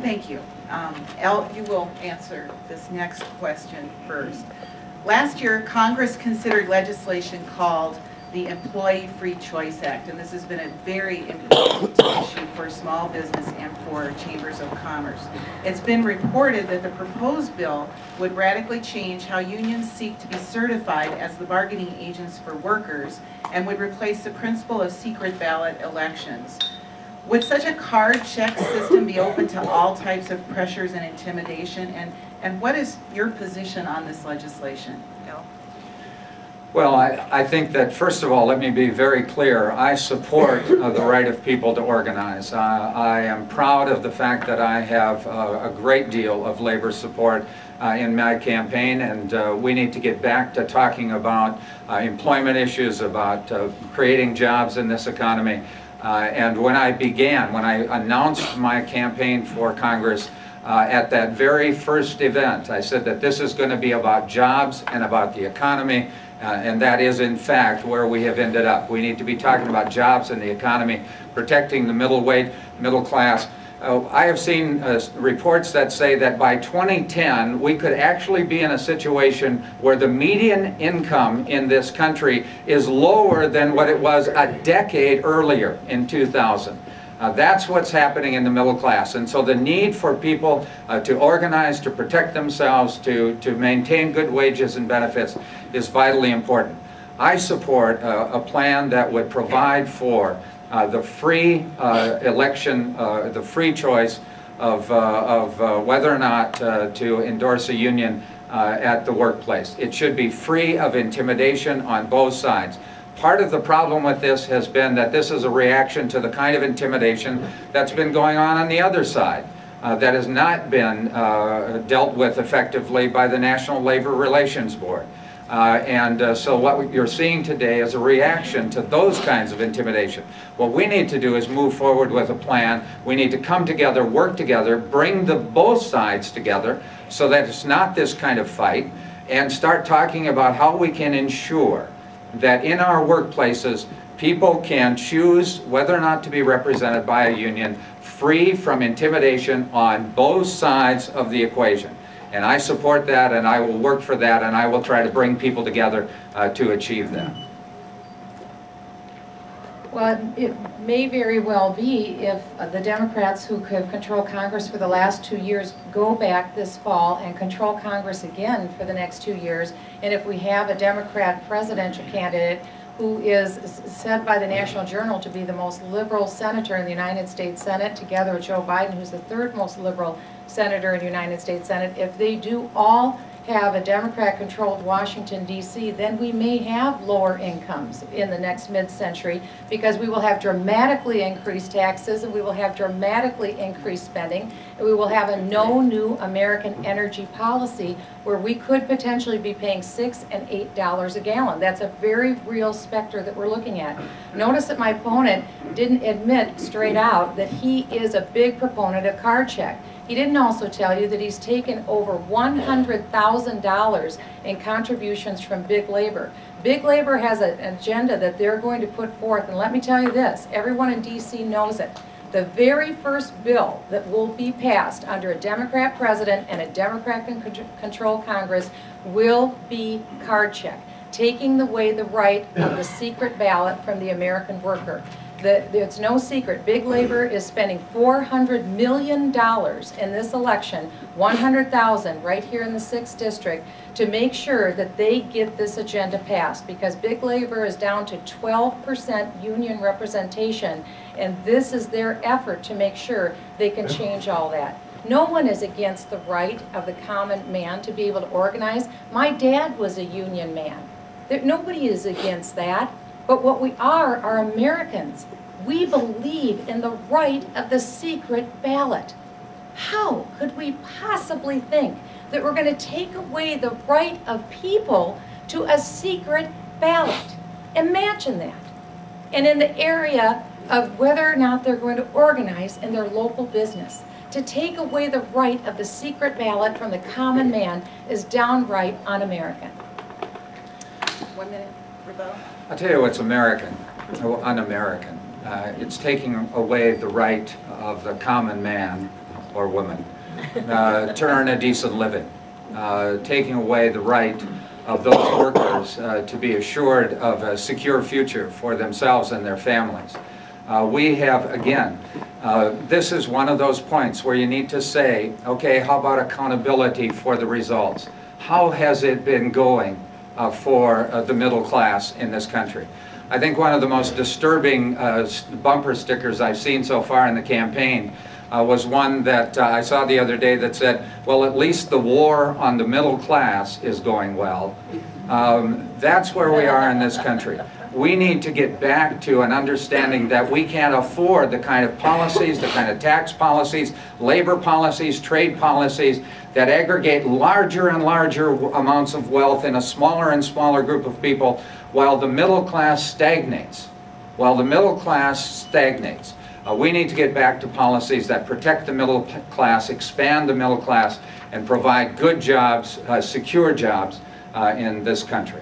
Thank you. Elle, you will answer this next question first. Last year, Congress considered legislation called the Employee Free Choice Act, and this has been a very important issue for small business and for chambers of commerce. It's been reported that the proposed bill would radically change how unions seek to be certified as the bargaining agents for workers and would replace the principle of secret ballot elections. Would such a card check system be open to all types of pressures and intimidation? And what is your position on this legislation? No. Well, I think that, first of all, let me be very clear. I support the right of people to organize. I am proud of the fact that I have a great deal of labor support in my campaign, and we need to get back to talking about employment issues, about creating jobs in this economy. And when I announced my campaign for Congress, at that very first event, I said that this is going to be about jobs and about the economy, and that is in fact where we have ended up. We need to be talking about jobs and the economy, protecting the middle class. I have seen reports that say that by 2010 we could actually be in a situation where the median income in this country is lower than what it was a decade earlier in 2000. That's what's happening in the middle class, and so the need for people to organize, to protect themselves, to maintain good wages and benefits is vitally important. I support a plan that would provide for the free election, the free choice of whether or not to endorse a union at the workplace. It should be free of intimidation on both sides. Part of the problem with this has been that this is a reaction to the kind of intimidation that's been going on the other side, that has not been dealt with effectively by the National Labor Relations Board. So what you're seeing today is a reaction to those kinds of intimidation. What we need to do is move forward with a plan. We need to come together, work together, bring both sides together so that it's not this kind of fight, and start talking about how we can ensure that in our workplaces people can choose whether or not to be represented by a union free from intimidation on both sides of the equation. And I support that, and I will work for that, and I will try to bring people together to achieve that. Well, it may very well be if the Democrats who could control Congress for the last 2 years go back this fall and control Congress again for the next 2 years, and if we have a Democrat presidential candidate who is said by the National Journal to be the most liberal senator in the United States Senate, together with Joe Biden, who's the third most liberal senator in the United States Senate, if they do all have a Democrat-controlled Washington, D.C., then we may have lower incomes in the next mid-century because we will have dramatically increased taxes and we will have dramatically increased spending and we will have a no new American energy policy where we could potentially be paying $6 and $8 a gallon. That's a very real specter that we're looking at. Notice that my opponent didn't admit straight out that he is a big proponent of card check. He didn't also tell you that he's taken over $100,000 in contributions from big labor. Big labor has an agenda that they're going to put forth, and let me tell you this, everyone in D.C. knows it. The very first bill that will be passed under a Democrat president and a Democrat-controlled Congress will be card check, taking away the right of the secret ballot from the American worker. It's no secret, big labor is spending $400 million in this election, 100,000 right here in the 6th district, to make sure that they get this agenda passed, because big labor is down to 12% union representation, and this is their effort to make sure they can change all that. No one is against the right of the common man to be able to organize. My dad was a union man. Nobody is against that. But what we are Americans. We believe in the right of the secret ballot. How could we possibly think that we're going to take away the right of people to a secret ballot? Imagine that. And in the area of whether or not they're going to organize in their local business, to take away the right of the secret ballot from the common man is downright un-American. 1 minute, rebuttal. I'll tell you what's American, un-American. It's taking away the right of the common man or woman to earn a decent living, taking away the right of those workers to be assured of a secure future for themselves and their families. We have, again, this is one of those points where you need to say, okay, how about accountability for the results? How has it been going for the middle class in this country? I think one of the most disturbing bumper stickers I've seen so far in the campaign was one that I saw the other day that said, well, at least the war on the middle class is going well. That's where we are in this country. We need to get back to an understanding that we can't afford the kind of policies, the kind of tax policies, labor policies, trade policies that aggregate larger and larger amounts of wealth in a smaller and smaller group of people while the middle class stagnates. While the middle class stagnates. We need to get back to policies that protect the middle class, expand the middle class, and provide good jobs, secure jobs in this country.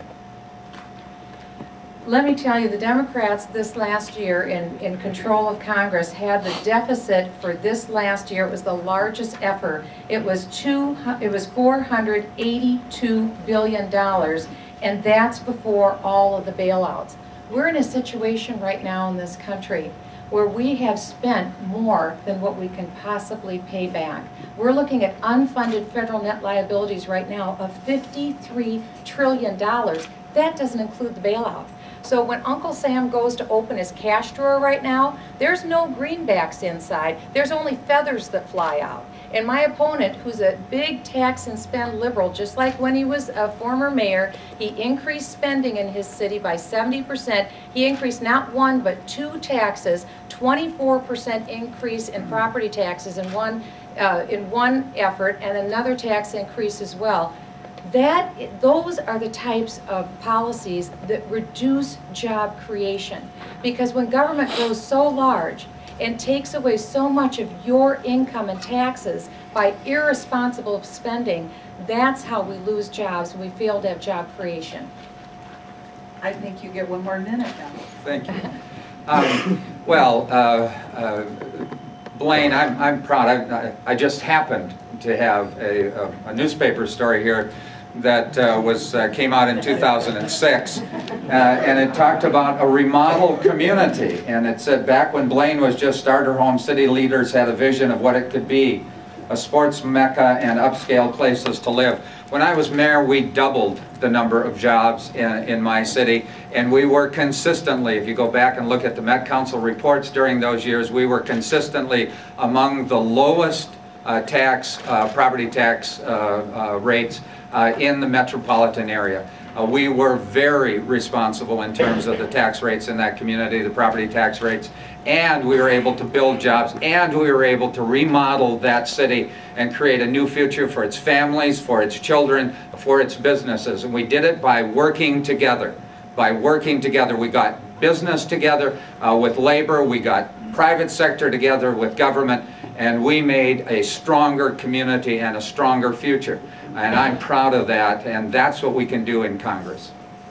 Let me tell you, the Democrats this last year in control of Congress had the deficit for this last year. It was the largest ever. It was $482 billion, and that's before all of the bailouts. We're in a situation right now in this country where we have spent more than what we can possibly pay back. We're looking at unfunded federal net liabilities right now of $53 trillion. That doesn't include the bailout. So when Uncle Sam goes to open his cash drawer right now, there's no greenbacks inside. There's only feathers that fly out. And my opponent, who's a big tax and spend liberal, just like when he was a former mayor, he increased spending in his city by 70%. He increased not one but two taxes, 24% increase in property taxes in one effort, and another tax increase as well. Those are the types of policies that reduce job creation. Because when government grows so large and takes away so much of your income and taxes by irresponsible spending, that's how we lose jobs and we fail to have job creation. I think you get one more minute now. Thank you. Blaine, I'm proud. I just happened to have a newspaper story here that came out in 2006, and it talked about a remodeled community, and it said back when Blaine was just starter home, city leaders had a vision of what it could be, a sports mecca and upscale places to live. When I was mayor, we doubled the number of jobs in my city, and we were consistently, if you go back and look at the Met Council reports during those years, we were consistently among the lowest property tax rates in the metropolitan area. We were very responsible in terms of the tax rates in that community, the property tax rates, and we were able to build jobs, and we were able to remodel that city and create a new future for its families, for its children, for its businesses. And we did it by working together. By working together, we got business together with labor, we got private sector together with government, and we made a stronger community and a stronger future. And I'm proud of that, and that's what we can do in Congress.